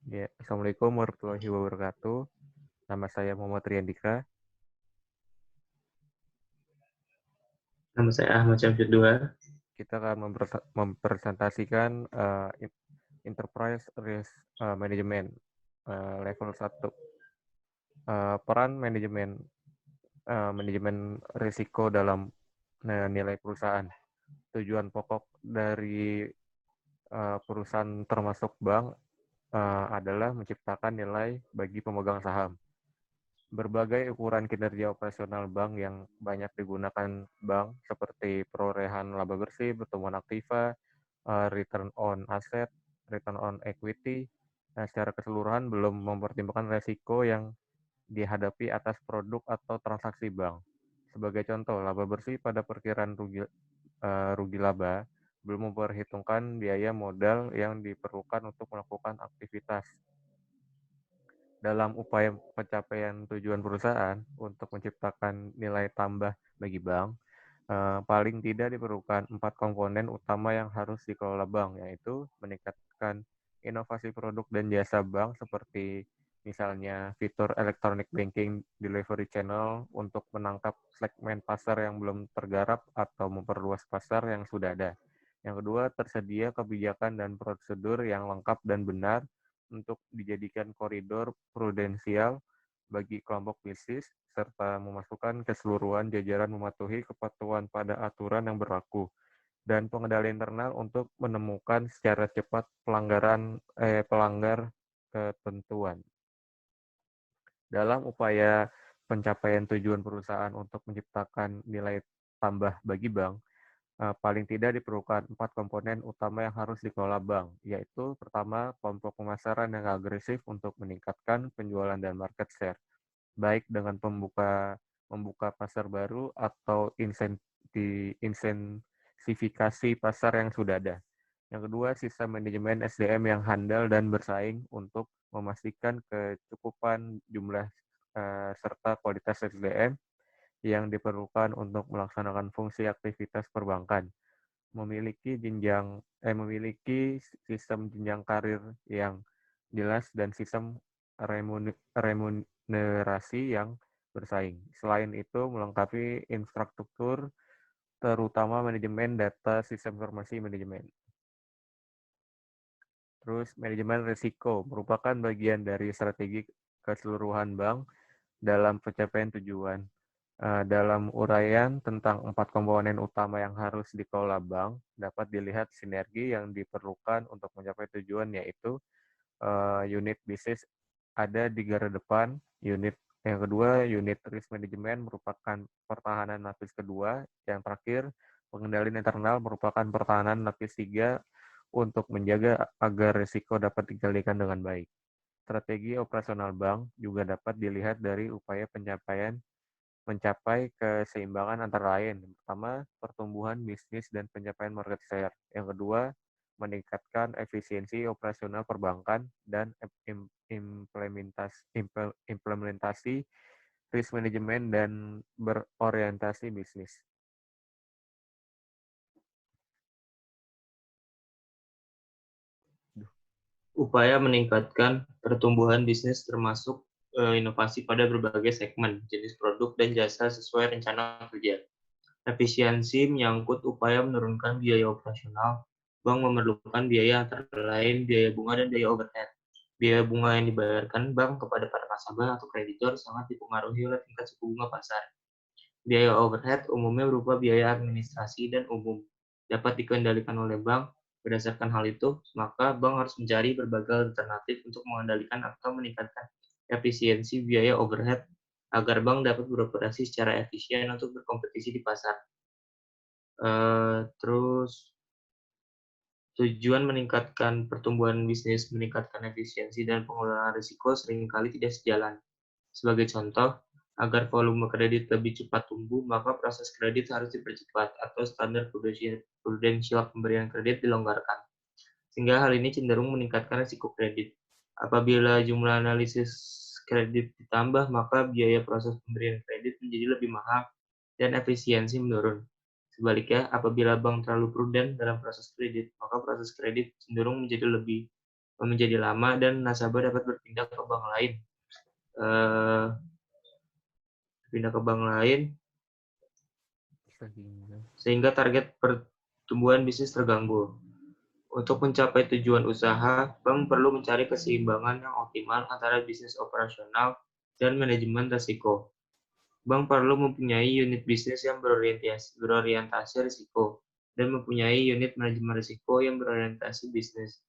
Ya, Assalamualaikum warahmatullahi wabarakatuh. Nama saya Muhammad Riyandika. Nama saya Ahmad Syamsuddin II. Kita akan mempresentasikan Enterprise Risk Management level 1. Peran manajemen risiko dalam nilai perusahaan. Tujuan pokok dari perusahaan termasuk bank adalah menciptakan nilai bagi pemegang saham. Berbagai ukuran kinerja operasional bank yang banyak digunakan bank seperti perolehan laba bersih, pertumbuhan aktiva, return on asset, return on equity, secara keseluruhan belum mempertimbangkan resiko yang dihadapi atas produk atau transaksi bank. Sebagai contoh, laba bersih pada perkiraan rugi laba belum memperhitungkan biaya modal yang diperlukan untuk melakukan aktivitas. Dalam upaya pencapaian tujuan perusahaan untuk menciptakan nilai tambah bagi bank, paling tidak diperlukan 4 komponen utama yang harus dikelola bank, yaitu meningkatkan inovasi produk dan jasa bank seperti misalnya fitur electronic banking delivery channel untuk menangkap segmen pasar yang belum tergarap atau memperluas pasar yang sudah ada. Yang kedua, tersedia kebijakan dan prosedur yang lengkap dan benar untuk dijadikan koridor prudensial bagi kelompok bisnis, serta memasukkan keseluruhan jajaran mematuhi kepatuhan pada aturan yang berlaku, dan pengendalian internal untuk menemukan secara cepat pelanggar ketentuan. Dalam upaya pencapaian tujuan perusahaan untuk menciptakan nilai tambah bagi bank, paling tidak diperlukan 4 komponen utama yang harus dikelola bank, yaitu pertama, kelompok pemasaran yang agresif untuk meningkatkan penjualan dan market share, baik dengan membuka pasar baru atau intensifikasi pasar yang sudah ada. Yang kedua, sistem manajemen SDM yang handal dan bersaing untuk memastikan kecukupan jumlah serta kualitas SDM yang diperlukan untuk melaksanakan fungsi aktivitas perbankan. Memiliki sistem jenjang karir yang jelas dan sistem remunerasi yang bersaing. Selain itu, melengkapi infrastruktur terutama manajemen data sistem informasi manajemen. Terus manajemen risiko merupakan bagian dari strategi keseluruhan bank dalam pencapaian tujuan. Dalam uraian tentang 4 komponen utama yang harus dikelola bank, dapat dilihat sinergi yang diperlukan untuk mencapai tujuan, yaitu unit bisnis ada di garda depan, yang kedua unit risk management merupakan pertahanan lapis kedua, yang terakhir pengendalian internal merupakan pertahanan lapis 3 untuk menjaga agar risiko dapat dikendalikan dengan baik. Strategi operasional bank juga dapat dilihat dari upaya mencapai keseimbangan antara lain. Yang pertama, pertumbuhan bisnis dan pencapaian market share. Yang kedua, meningkatkan efisiensi operasional perbankan dan implementasi risk management dan berorientasi bisnis. Upaya meningkatkan pertumbuhan bisnis termasuk inovasi pada berbagai segmen, jenis produk, dan jasa sesuai rencana kerja. Efisiensi menyangkut upaya menurunkan biaya operasional. Bank memerlukan biaya antara lain biaya bunga dan biaya overhead. Biaya bunga yang dibayarkan bank kepada para nasabah atau kreditor sangat dipengaruhi oleh tingkat suku bunga pasar. Biaya overhead umumnya berupa biaya administrasi dan umum, dapat dikendalikan oleh bank. Berdasarkan hal itu, maka bank harus mencari berbagai alternatif untuk mengendalikan atau meningkatkan efisiensi biaya overhead agar bank dapat beroperasi secara efisien untuk berkompetisi di pasar. Terus tujuan meningkatkan pertumbuhan bisnis, meningkatkan efisiensi dan pengelolaan risiko seringkali tidak sejalan. Sebagai contoh, agar volume kredit lebih cepat tumbuh, maka proses kredit harus dipercepat atau standar prudensial pemberian kredit dilonggarkan, sehingga hal ini cenderung meningkatkan risiko kredit. Apabila jumlah analisis kredit ditambah, maka biaya proses pemberian kredit menjadi lebih mahal dan efisiensi menurun. Sebaliknya, apabila bank terlalu prudent dalam proses kredit, maka proses kredit cenderung menjadi lebih menjadi lama dan nasabah dapat berpindah ke bank lain. Pindah ke bank lain sehingga target pertumbuhan bisnis terganggu. Untuk mencapai tujuan usaha, bank perlu mencari keseimbangan yang optimal antara bisnis operasional dan manajemen risiko. Bank perlu mempunyai unit bisnis yang berorientasi risiko dan mempunyai unit manajemen risiko yang berorientasi bisnis.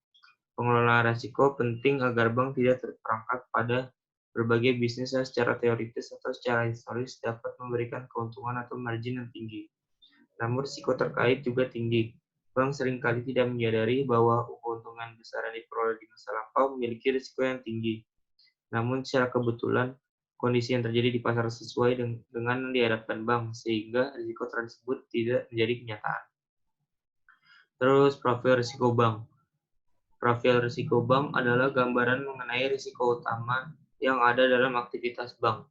Pengelolaan risiko penting agar bank tidak terperangkap pada berbagai bisnis yang secara teoritis atau secara historis dapat memberikan keuntungan atau margin yang tinggi. Namun risiko terkait juga tinggi. Bank seringkali tidak menyadari bahwa keuntungan besar yang diperoleh di masa lampau memiliki risiko yang tinggi. Namun secara kebetulan, kondisi yang terjadi di pasar sesuai dengan yang diharapkan bank, sehingga risiko tersebut tidak menjadi kenyataan. Terus profil risiko bank. Profil risiko bank adalah gambaran mengenai risiko utama yang ada dalam aktivitas bank.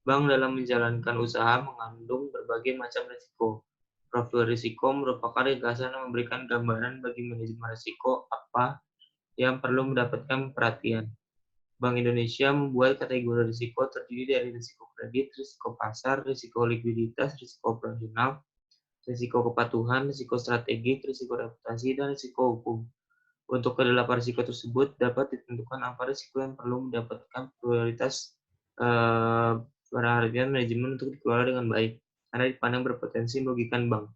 Bank dalam menjalankan usaha mengandung berbagai macam risiko. Profil risiko merupakan ringkasan yang memberikan gambaran bagi manajemen risiko apa yang perlu mendapatkan perhatian. Bank Indonesia membuat kategori risiko terdiri dari risiko kredit, risiko pasar, risiko likuiditas, risiko operasional, risiko kepatuhan, risiko strategik, risiko reputasi, dan risiko hukum. Untuk kedelapan risiko tersebut dapat ditentukan apa risiko yang perlu mendapatkan prioritas perhatian manajemen untuk dikelola dengan baik, karena dipandang berpotensi merugikan bank.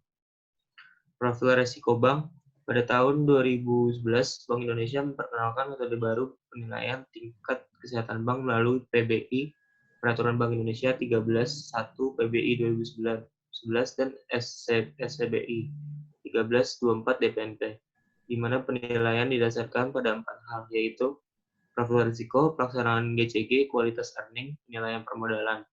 Profil risiko bank. Pada tahun 2011, Bank Indonesia memperkenalkan metode baru penilaian tingkat kesehatan bank melalui PBI, Peraturan Bank Indonesia 13.1 PBI 2011 dan SCBI 1324 DPNP, di mana penilaian didasarkan pada 4 hal, yaitu profil risiko, pelaksanaan GCG, kualitas earning, penilaian permodalan.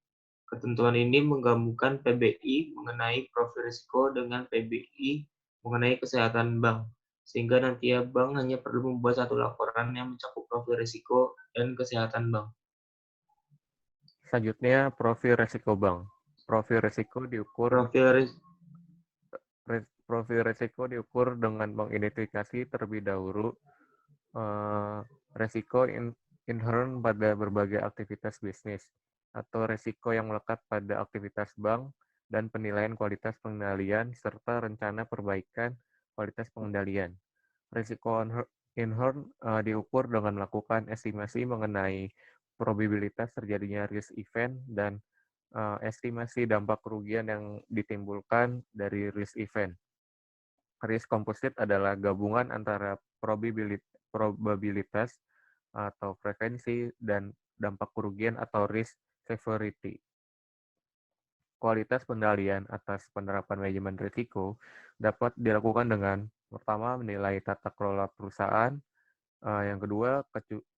Ketentuan ini menggabungkan PBI mengenai profil risiko dengan PBI mengenai kesehatan bank, sehingga nanti bank hanya perlu membuat satu laporan yang mencakup profil risiko dan kesehatan bank. Selanjutnya, profil risiko bank. Profil risiko diukur dengan mengidentifikasi terlebih dahulu risiko inherent pada berbagai aktivitas bisnis atau risiko yang melekat pada aktivitas bank dan penilaian kualitas pengendalian serta rencana perbaikan kualitas pengendalian. Risiko inherent diukur dengan melakukan estimasi mengenai probabilitas terjadinya risk event dan estimasi dampak kerugian yang ditimbulkan dari risk event. Risk komposit adalah gabungan antara probabilitas atau frekuensi dan dampak kerugian atau risk severity. Kualitas pengendalian atas penerapan manajemen risiko dapat dilakukan dengan pertama menilai tata kelola perusahaan, yang kedua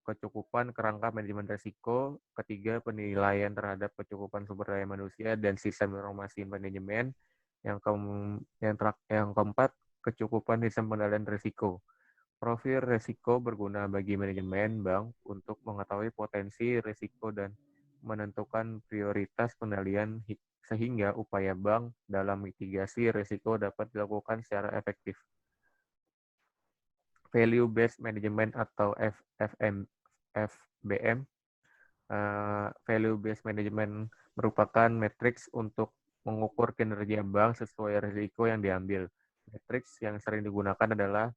kecukupan kerangka manajemen risiko, ketiga penilaian terhadap kecukupan sumber daya manusia dan sistem informasi manajemen, yang keempat kecukupan sistem pengendalian risiko. Profil risiko berguna bagi manajemen bank untuk mengetahui potensi risiko dan menentukan prioritas pengendalian sehingga upaya bank dalam mitigasi risiko dapat dilakukan secara efektif. Value Based Management atau FBM. Value Based Management merupakan matriks untuk mengukur kinerja bank sesuai risiko yang diambil. Matriks yang sering digunakan adalah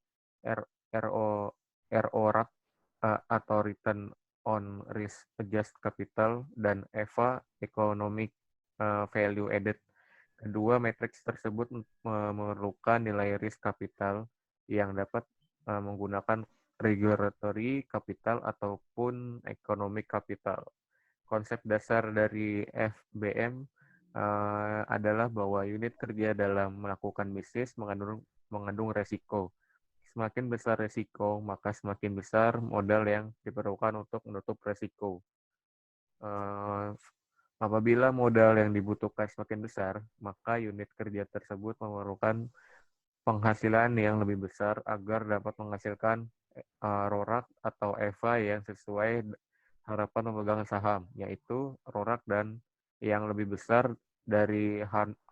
RORAC atau Return on Risk Adjusted Capital dan EVA Economic Value Added. Kedua matriks tersebut memerlukan nilai risk capital yang dapat menggunakan regulatory capital ataupun economic capital. Konsep dasar dari FBM adalah bahwa unit kerja dalam melakukan bisnis mengandung resiko. Semakin besar resiko, maka semakin besar modal yang diperlukan untuk menutup resiko. Apabila modal yang dibutuhkan semakin besar, maka unit kerja tersebut memerlukan penghasilan yang lebih besar agar dapat menghasilkan RORAC atau EVA yang sesuai harapan pemegang saham, yaitu RORAC dan yang lebih besar dari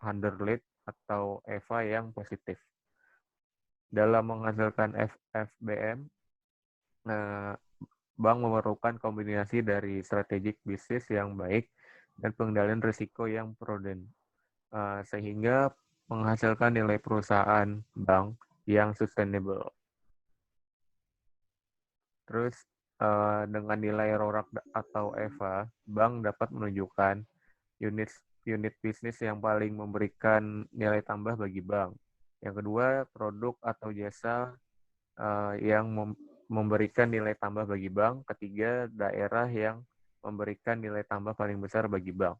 Hundertweight atau EVA yang positif. Dalam menghasilkan FBM, bank memerlukan kombinasi dari strategik bisnis yang baik dan pengendalian risiko yang prudent, sehingga menghasilkan nilai perusahaan bank yang sustainable. Terus dengan nilai RORAK atau EVA, bank dapat menunjukkan unit unit bisnis yang paling memberikan nilai tambah bagi bank. Yang kedua, produk atau jasa yang memberikan nilai tambah bagi bank. Ketiga, daerah yang memberikan nilai tambah paling besar bagi bank.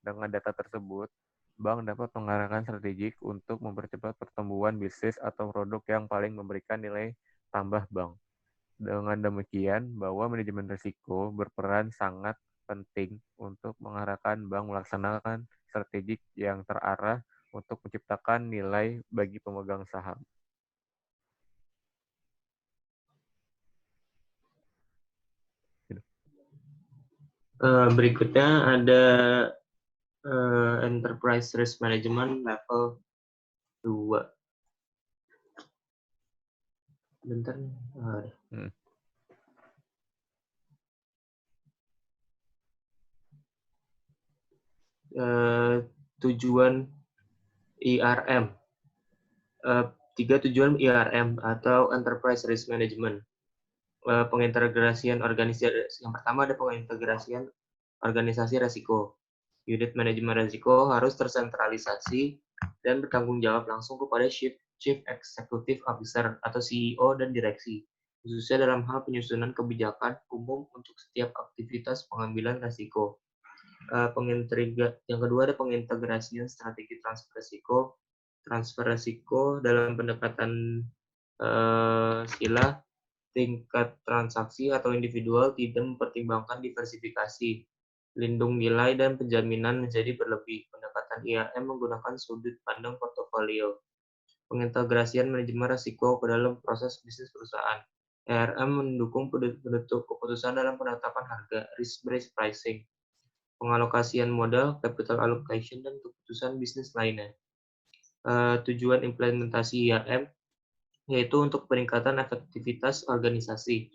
Dengan data tersebut, bank dapat mengarahkan strategik untuk mempercepat pertumbuhan bisnis atau produk yang paling memberikan nilai tambah bank. Dengan demikian, bahwa manajemen risiko berperan sangat penting untuk mengarahkan bank melaksanakan strategik yang terarah untuk menciptakan nilai bagi pemegang saham. Berikutnya ada Enterprise Risk Management level 2. Bentar nih. Tujuan IRM. 3 tujuan IRM atau Enterprise Risk Management. Pengintegrasian organisasi. Yang pertama ada pengintegrasian organisasi resiko. Unit manajemen risiko harus tersentralisasi dan bertanggung jawab langsung kepada Chief Executive Officer atau CEO dan direksi, khususnya dalam hal penyusunan kebijakan umum untuk setiap aktivitas pengambilan risiko. Yang kedua ada pengintegrasian strategi transfer risiko dalam pendekatan sila tingkat transaksi atau individual tidak mempertimbangkan diversifikasi, lindung nilai, dan penjaminan menjadi berlebih. Pendekatan IAM menggunakan sudut pandang portofolio. Pengintegrasian manajemen risiko ke dalam proses bisnis perusahaan. ERM mendukung bentuk keputusan dalam penetapan harga, risk-based pricing, pengalokasian modal, capital allocation, dan keputusan bisnis lainnya. Tujuan implementasi IAM yaitu untuk peningkatan efektivitas organisasi.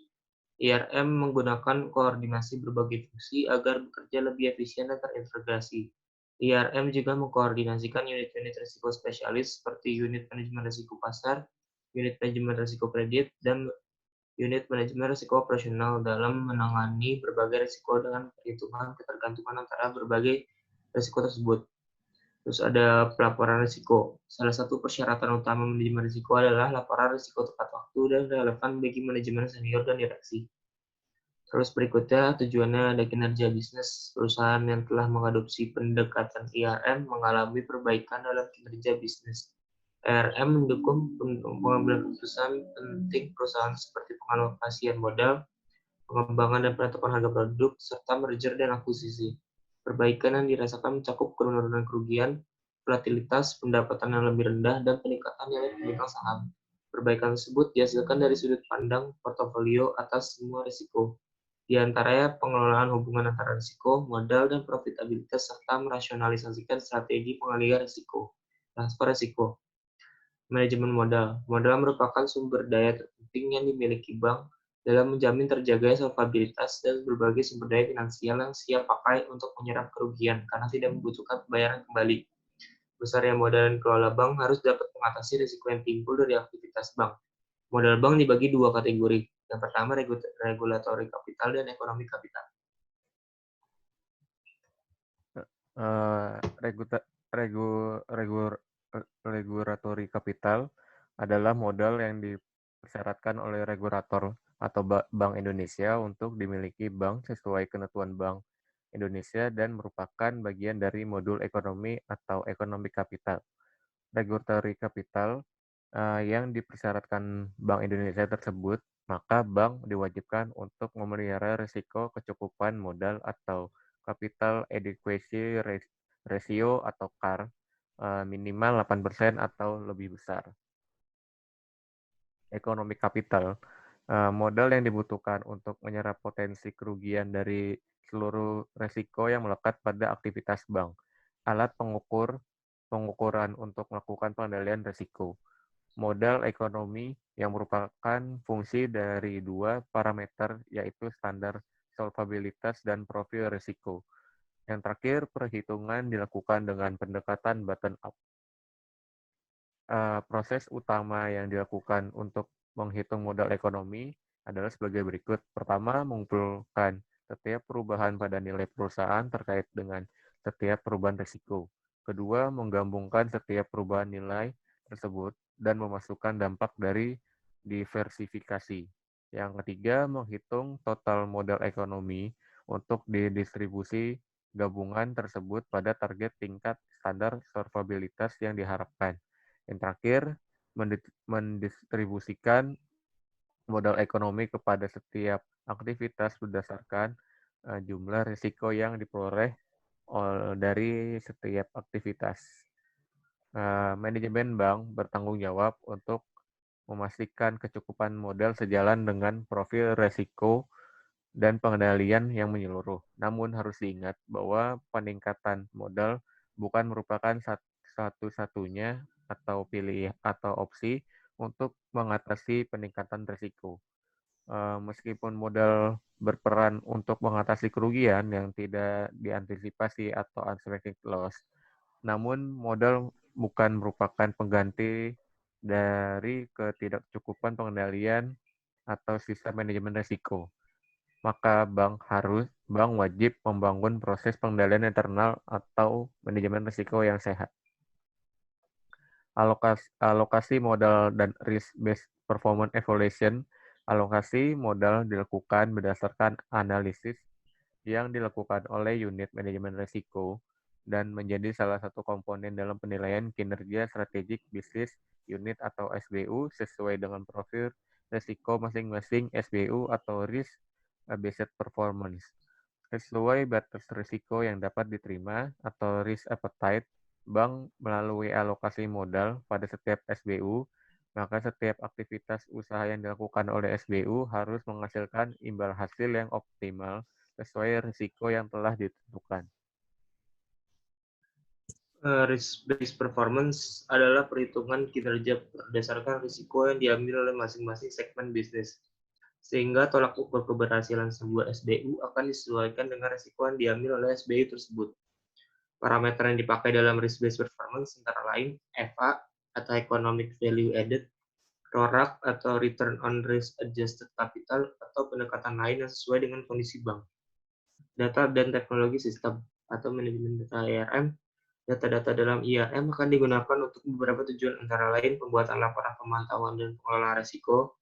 IRM menggunakan koordinasi berbagai fungsi agar bekerja lebih efisien dan terintegrasi. IRM juga mengkoordinasikan unit-unit risiko spesialis seperti unit manajemen risiko pasar, unit manajemen risiko kredit, dan unit manajemen risiko operasional dalam menangani berbagai risiko dengan perhitungan ketergantungan antara berbagai risiko tersebut. Terus ada pelaporan risiko. Salah satu persyaratan utama manajemen risiko adalah laporan risiko tepat waktu dan relevan bagi manajemen senior dan direksi. Terus berikutnya tujuannya ada kinerja bisnis. Perusahaan yang telah mengadopsi pendekatan IRM mengalami perbaikan dalam kinerja bisnis. IRM mendukung pengambilan keputusan penting perusahaan seperti pengalokasian modal, pengembangan dan penetapan harga produk, serta merger dan akuisisi. Perbaikan yang dirasakan mencakup penurunan kerugian, volatilitas, pendapatan yang lebih rendah, dan peningkatan nilai pemegang saham. Perbaikan tersebut dihasilkan dari sudut pandang portofolio atas semua risiko. Di antaranya pengelolaan hubungan antara risiko, modal, dan profitabilitas, serta merasionalisasikan strategi pengalihan risiko. Transfer risiko. Manajemen modal. Modal merupakan sumber daya terpenting yang dimiliki bank dalam menjamin terjaganya solvabilitas dan berbagai sumber daya finansial yang siap pakai untuk menyerap kerugian karena tidak membutuhkan pembayaran kembali. Besarnya modal dan kelola bank harus dapat mengatasi risiko yang timbul dari aktivitas bank. Modal bank dibagi dua kategori. Yang pertama regulatory capital dan ekonomi capital. Regulatory capital adalah modal yang dipersyaratkan oleh regulator atau Bank Indonesia untuk dimiliki bank sesuai ketentuan Bank Indonesia dan merupakan bagian dari modul ekonomi atau ekonomi kapital. Regulatory capital yang dipersyaratkan Bank Indonesia tersebut, maka bank diwajibkan untuk memelihara risiko kecukupan modal atau capital adequacy ratio atau CAR minimal 8% atau lebih besar. Ekonomi kapital, modal yang dibutuhkan untuk menyerap potensi kerugian dari seluruh risiko yang melekat pada aktivitas bank. Alat pengukuran untuk melakukan pengendalian risiko. modal ekonomi yang merupakan fungsi dari dua parameter, yaitu standar solvabilitas dan profil risiko. Yang terakhir, perhitungan dilakukan dengan pendekatan bottom-up. Proses utama yang dilakukan untuk menghitung modal ekonomi adalah sebagai berikut. Pertama, mengumpulkan setiap perubahan pada nilai perusahaan terkait dengan setiap perubahan risiko. Kedua, menggabungkan setiap perubahan nilai tersebut dan memasukkan dampak dari diversifikasi. Yang ketiga, menghitung total modal ekonomi untuk didistribusi gabungan tersebut pada target tingkat standar solvabilitas yang diharapkan. Yang terakhir, mendistribusikan modal ekonomi kepada setiap aktivitas berdasarkan jumlah risiko yang diperoleh dari setiap aktivitas. Manajemen bank bertanggung jawab untuk memastikan kecukupan modal sejalan dengan profil risiko dan pengendalian yang menyeluruh. Namun harus diingat bahwa peningkatan modal bukan merupakan satu-satunya atau pilih atau opsi untuk mengatasi peningkatan risiko. Meskipun modal berperan untuk mengatasi kerugian yang tidak diantisipasi atau unexpected loss, namun modal bukan merupakan pengganti dari ketidakcukupan pengendalian atau sistem manajemen risiko. Maka bank wajib membangun proses pengendalian internal atau manajemen risiko yang sehat. Alokasi modal dan risk-based performance evaluation. Alokasi modal dilakukan berdasarkan analisis yang dilakukan oleh unit manajemen risiko dan menjadi salah satu komponen dalam penilaian kinerja strategik bisnis unit atau SBU sesuai dengan profil risiko masing-masing SBU atau risk based performance. Sesuai batas risiko yang dapat diterima atau risk appetite, bank melalui alokasi modal pada setiap SBU, maka setiap aktivitas usaha yang dilakukan oleh SBU harus menghasilkan imbal hasil yang optimal sesuai risiko yang telah ditentukan. Risk-based performance adalah perhitungan kinerja berdasarkan risiko yang diambil oleh masing-masing segmen bisnis. Sehingga tolak ukur keberhasilan sebuah SBU akan disesuaikan dengan risiko yang diambil oleh SBU tersebut. Parameter yang dipakai dalam risk-based performance antara lain EVA atau Economic Value Added, RORAC atau Return on Risk Adjusted Capital, atau pendekatan lain yang sesuai dengan kondisi bank. Data dan teknologi sistem atau manajemen data IRM. Data-data dalam IRM akan digunakan untuk beberapa tujuan antara lain pembuatan laporan pemantauan dan pengelolaan risiko,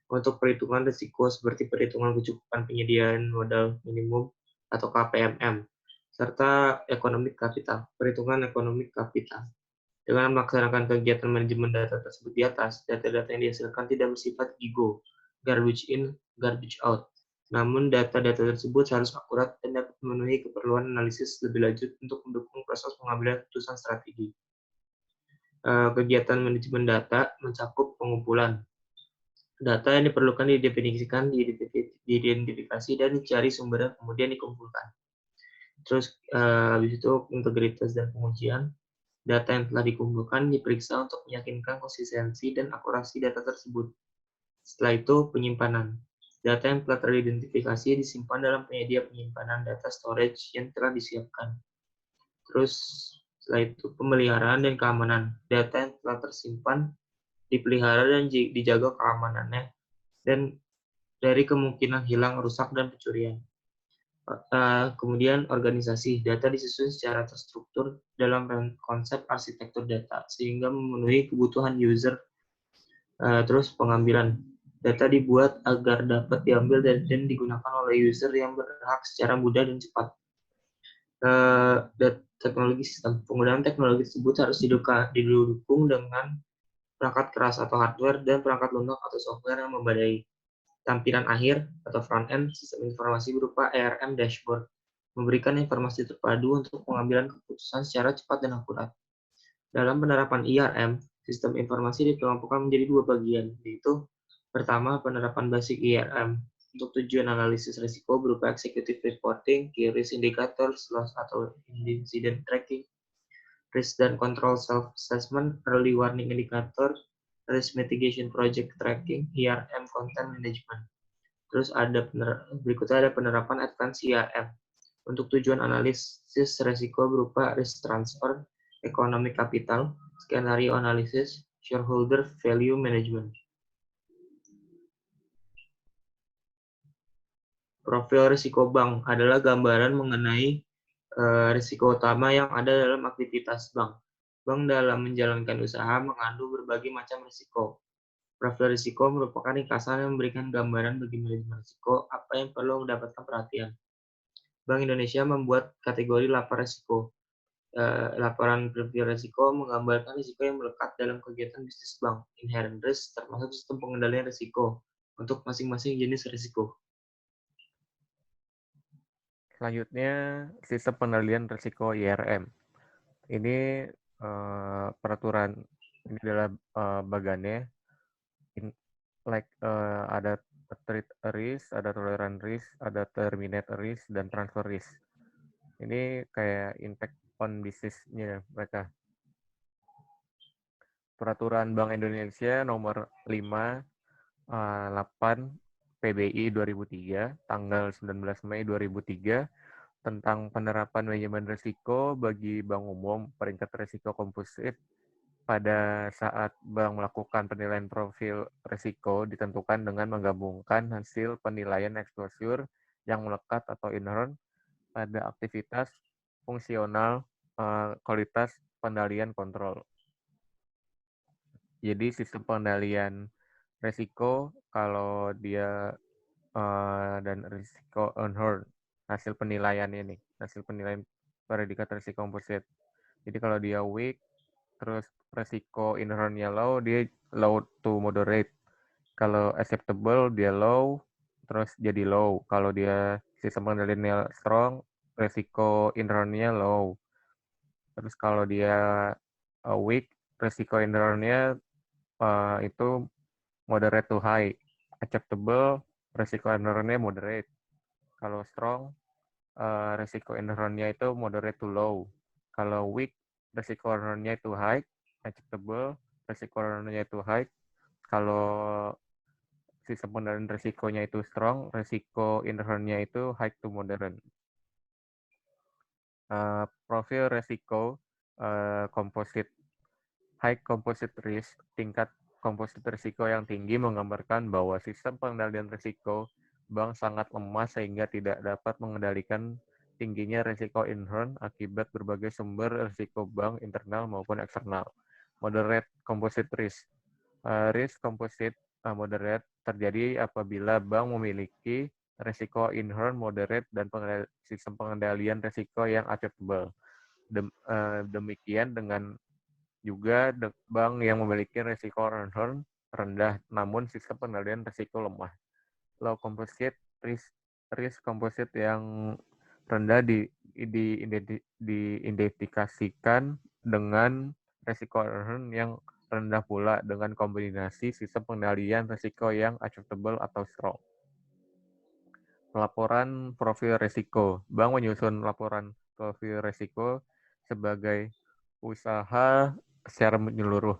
untuk perhitungan risiko seperti perhitungan kecukupan penyediaan modal minimum atau KPMM, serta economic capital, perhitungan economic capital. Dengan melaksanakan kegiatan manajemen data tersebut di atas, data-data yang dihasilkan tidak bersifat GIGO, garbage in, garbage out. Namun data-data tersebut harus akurat dan dapat memenuhi keperluan analisis lebih lanjut untuk mendukung proses pengambilan keputusan strategi. Kegiatan manajemen data mencakup pengumpulan data yang diperlukan didefinisikan, diidentifikasi, dan dicari sumbernya, kemudian dikumpulkan. Terus habis itu integritas dan pengujian. Data yang telah dikumpulkan diperiksa untuk meyakinkan konsistensi dan akurasi data tersebut. Setelah itu penyimpanan. Data yang telah teridentifikasi disimpan dalam penyedia penyimpanan data storage yang telah disiapkan. Terus setelah itu pemeliharaan dan keamanan. Data yang telah tersimpan dipelihara dan dijaga keamanannya dan dari kemungkinan hilang, rusak, dan pencurian. Kemudian organisasi. Data disusun secara terstruktur dalam konsep arsitektur data sehingga memenuhi kebutuhan user. Terus pengambilan. Data dibuat agar dapat diambil dan digunakan oleh user yang berhak secara mudah dan cepat. Teknologi sistem. Penggunaan teknologi tersebut harus didukung dengan perangkat keras atau hardware dan perangkat lunak atau software yang memadai. Tampilan akhir atau front-end sistem informasi berupa ERM dashboard, memberikan informasi terpadu untuk pengambilan keputusan secara cepat dan akurat. Dalam penerapan IRM, sistem informasi dikelompokkan menjadi dua bagian, yaitu pertama, penerapan basic IRM untuk tujuan analisis risiko berupa executive reporting, key risk indicators, loss atau incident tracking, risk dan control self-assessment, early warning indicator, Risk Mitigation Project Tracking, IRM Content Management. Terus berikutnya ada penerapan Advanced IRM untuk tujuan analisis resiko berupa risk transfer, economic capital, skenario analysis, shareholder value management. Profil risiko bank adalah gambaran mengenai risiko utama yang ada dalam aktivitas bank. Bank dalam menjalankan usaha mengandung berbagai macam risiko. Profil risiko merupakan ringkasan yang memberikan gambaran bagi manajemen risiko apa yang perlu mendapatkan perhatian. Bank Indonesia membuat kategori lapor risiko. Laporan profil risiko menggambarkan risiko yang melekat dalam kegiatan bisnis bank, inherent risk, termasuk sistem pengendalian risiko untuk masing-masing jenis risiko. Selanjutnya, sistem pengendalian risiko IRM. Ini peraturan, ini adalah bagannya, ada treat risk, ada tolerant risk, ada terminate risk, dan transfer risk. Ini kayak impact on business-nya mereka. Peraturan Bank Indonesia nomor 58 PBI 2003, tanggal 19 Mei 2003, tentang penerapan manajemen risiko bagi bank umum peringkat risiko komposit pada saat bank melakukan penilaian profil risiko ditentukan dengan menggabungkan hasil penilaian exposure yang melekat atau inherent pada aktivitas fungsional, kualitas, pengendalian, kontrol. Jadi sistem pengendalian risiko kalau dia dan risiko inherent, hasil penilaian ini, hasil penilaian predikat risiko komposit. Jadi kalau dia weak, terus resiko inherentnya low, dia low to moderate. Kalau acceptable, dia low, terus jadi low. Kalau dia sistem pengendaliannya strong, resiko inherentnya low. Terus kalau dia weak, resiko inherentnya itu moderate to high. Acceptable, resiko inherentnya moderate. Kalau strong, resiko inherentnya itu moderate to low. Kalau weak, resiko inherentnya itu high. Acceptable, resiko inherentnya itu high. Kalau sistem pengendalian resikonya itu strong, resiko inherentnya itu high to moderate. Profil resiko composite, high composite risk, tingkat komposit risiko yang tinggi menggambarkan bahwa sistem pengendalian risiko bank sangat lemah sehingga tidak dapat mengendalikan tingginya risiko inherent akibat berbagai sumber risiko bank internal maupun eksternal. Moderate composite risk. Risk composite moderate terjadi apabila bank memiliki risiko inherent moderate dan sistem pengendalian risiko yang acceptable. Demikian dengan juga bank yang memiliki risiko inherent rendah namun sistem pengendalian risiko lemah. Low composite risk composite yang rendah diidentifikasikan dengan risiko inherent yang rendah pula dengan kombinasi sistem pengendalian risiko yang acceptable atau strong. Laporan profil risiko. Bank menyusun laporan profil risiko sebagai usaha secara menyeluruh.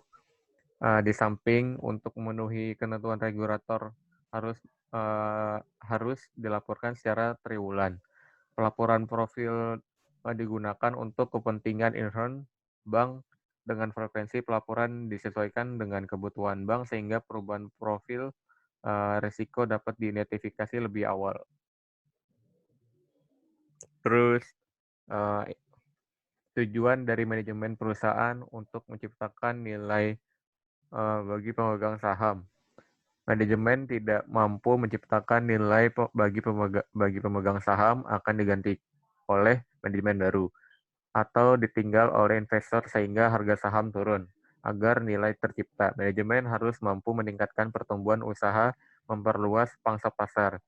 Di samping untuk memenuhi ketentuan regulator harus dilaporkan secara triwulan. Pelaporan profil digunakan untuk kepentingan inherent bank dengan frekuensi pelaporan disesuaikan dengan kebutuhan bank sehingga perubahan profil risiko dapat diidentifikasi lebih awal. Terus tujuan dari manajemen perusahaan untuk menciptakan nilai bagi pemegang saham. Manajemen tidak mampu menciptakan nilai bagi pemegang saham akan diganti oleh manajemen baru atau ditinggal oleh investor sehingga harga saham turun. Agar nilai tercipta, manajemen harus mampu meningkatkan pertumbuhan usaha, memperluas pangsa pasar.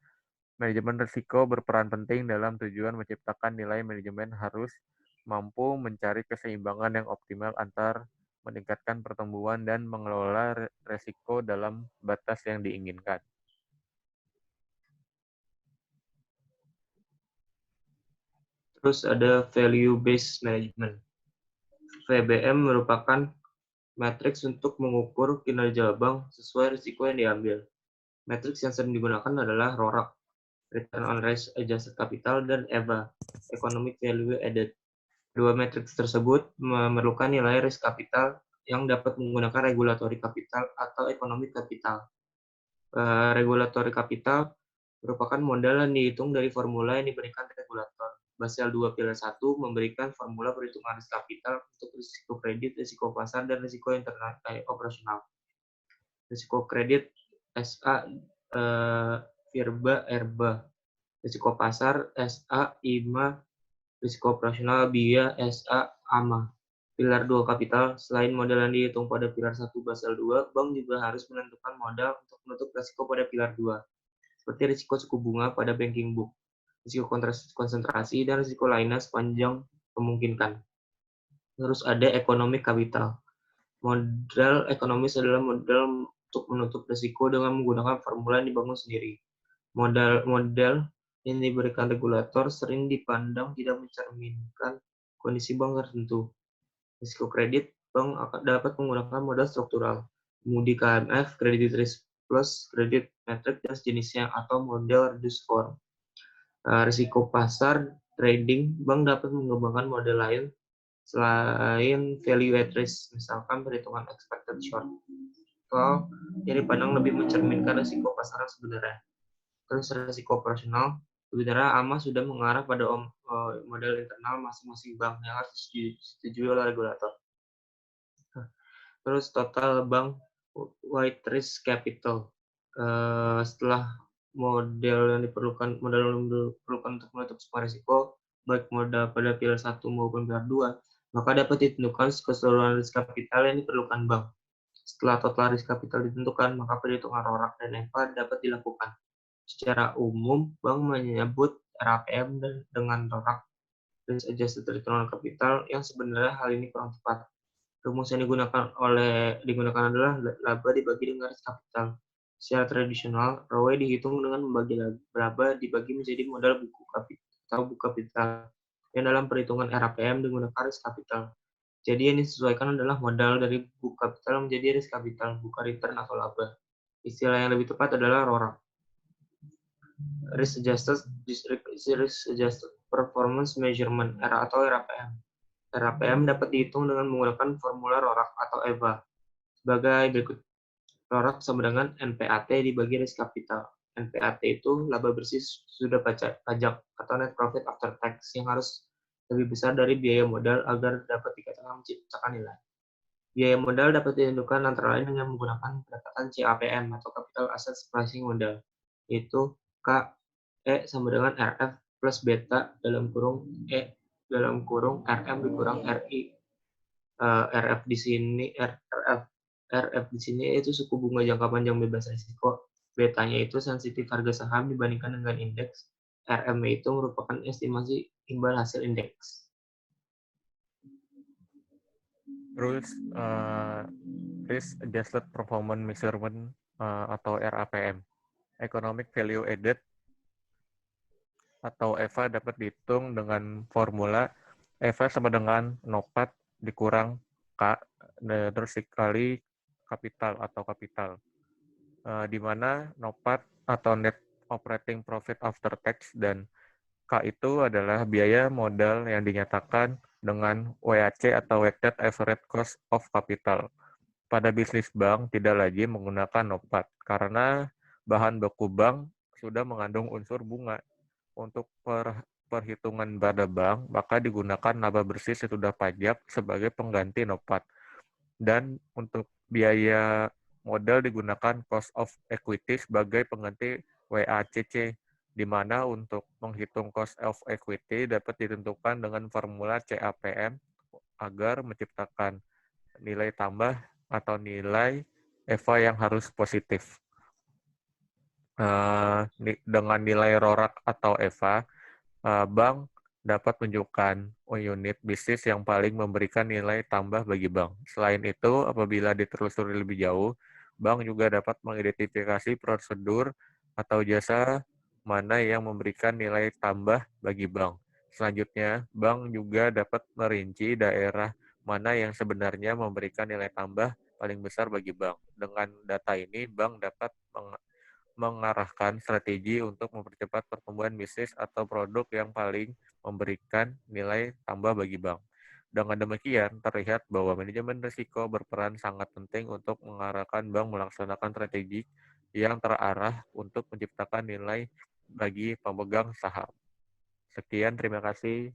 Manajemen risiko berperan penting dalam tujuan menciptakan nilai. Manajemen harus mampu mencari keseimbangan yang optimal antar meningkatkan pertumbuhan dan mengelola risiko dalam batas yang diinginkan. Terus ada value based management. VBM merupakan Matriks untuk mengukur kinerja bank sesuai risiko yang diambil. Matriks yang sering digunakan adalah RORAC, Return on Risk Adjusted Capital, dan EVA, Economic Value Added. Dua matriks tersebut memerlukan nilai risk capital yang dapat menggunakan regulatory capital atau economic capital. Regulatory capital merupakan modal yang dihitung dari formula yang diberikan regulator. Basel 2 Pilar 1 memberikan formula perhitungan risk capital untuk risiko kredit, risiko pasar, dan risiko internal operasional. Risiko kredit SA Virba Erba, risiko pasar SA IMA, risiko operasional BIA SA AMA. Pilar 2 kapital, selain modal yang dihitung pada pilar 1 Basel 2, bank juga harus menentukan modal untuk menutup risiko pada pilar 2, seperti risiko suku bunga pada banking book, risiko konsentrasi, dan risiko lainnya sepanjang memungkinkan. Terus ada economic capital. Modal ekonomis adalah modal untuk menutup risiko dengan menggunakan formula yang dibangun sendiri. Modal yang diberikan regulator sering dipandang tidak mencerminkan kondisi bank tertentu. Risiko kredit, bank dapat menggunakan modal struktural, Moody KMF, Credit Risk Plus, Credit Metric, dan sejenisnya, atau model reduced form. Risiko pasar, trading, bank dapat mengembangkan model lain selain value at risk, misalkan perhitungan expected short, atau yang dipandang lebih mencerminkan risiko pasaran sebenarnya. Terus risiko operasional, sebenarnya AMA sudah mengarah pada model internal masing-masing bank yang harus disetujui oleh regulator. Terus total bank wide risk capital. Setelah modal yang diperlukan untuk menutup semua risiko, baik modal pada pilar 1 maupun pilar 2, maka dapat ditentukan keseluruhan risk capital yang diperlukan bank. Setelah total risk capital ditentukan, maka perhitungan RORAC dan EVA dapat dilakukan. Secara umum, bank menyebut RAPM dengan RORAC, Risk Adjusted Return on Capital, yang sebenarnya hal ini kurang tepat. Rumus yang digunakan adalah laba dibagi dengan risk capital. Secara tradisional, ROE dihitung dengan membagi laba dibagi menjadi modal buku kapital yang dalam perhitungan RAPM digunakan risk capital. Jadi yang disesuaikan adalah modal dari buku kapital menjadi risk capital, bukan return atau laba. Istilah yang lebih tepat adalah RORAC. Risk Adjusted Performance Measurement atau RAPM. RAPM dapat dihitung dengan menggunakan formula RORAC atau EVA sebagai berikut. RORAC sama dengan NPAT dibagi risk capital. NPAT itu laba bersih sudah pajak atau net profit after tax yang harus lebih besar dari biaya modal agar dapat dikatakan menciptakan nilai. Biaya modal dapat ditentukan antara lain dengan menggunakan pendekatan CAPM atau Capital Assets Pricing Model, yaitu KE sama dengan RF plus beta dalam kurung E dalam kurung RM dikurang RI. RF di sini RF di sini itu suku bunga jangka panjang bebas risiko. Betanya itu sensitif harga saham dibandingkan dengan indeks. RM itu merupakan estimasi imbal hasil indeks. Terus Risk Adjusted Performance Measurement atau RAPM. Economic Value Added atau EVA dapat dihitung dengan formula EVA sama dengan NOPAT dikurang K terus dikali kapital atau kapital. Di mana NOPAT atau Net Operating Profit After Tax dan K itu adalah biaya modal yang dinyatakan dengan WAC atau Weighted Average Cost of Capital. Pada bisnis bank tidak lagi menggunakan NOPAT karena bahan baku bank sudah mengandung unsur bunga. Untuk perhitungan pada bank, maka digunakan laba bersih sesudah pajak sebagai pengganti NOPAT. Dan untuk biaya modal digunakan cost of equity sebagai pengganti WACC, di mana untuk menghitung cost of equity dapat ditentukan dengan formula CAPM agar menciptakan nilai tambah atau nilai EVA yang harus positif. Dengan nilai RORAC atau EVA, bank dapat menunjukkan unit bisnis yang paling memberikan nilai tambah bagi bank. Selain itu, apabila ditelusuri lebih jauh, bank juga dapat mengidentifikasi prosedur atau jasa mana yang memberikan nilai tambah bagi bank. Selanjutnya, bank juga dapat merinci daerah mana yang sebenarnya memberikan nilai tambah paling besar bagi bank. Dengan data ini, bank dapat mengarahkan strategi untuk mempercepat pertumbuhan bisnis atau produk yang paling memberikan nilai tambah bagi bank. Dengan demikian, terlihat bahwa manajemen risiko berperan sangat penting untuk mengarahkan bank melaksanakan strategi yang terarah untuk menciptakan nilai bagi pemegang saham. Sekian, terima kasih.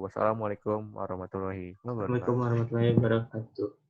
Wassalamualaikum warahmatullahi Assalamualaikum wabarakatuh. warahmatullahi wabarakatuh.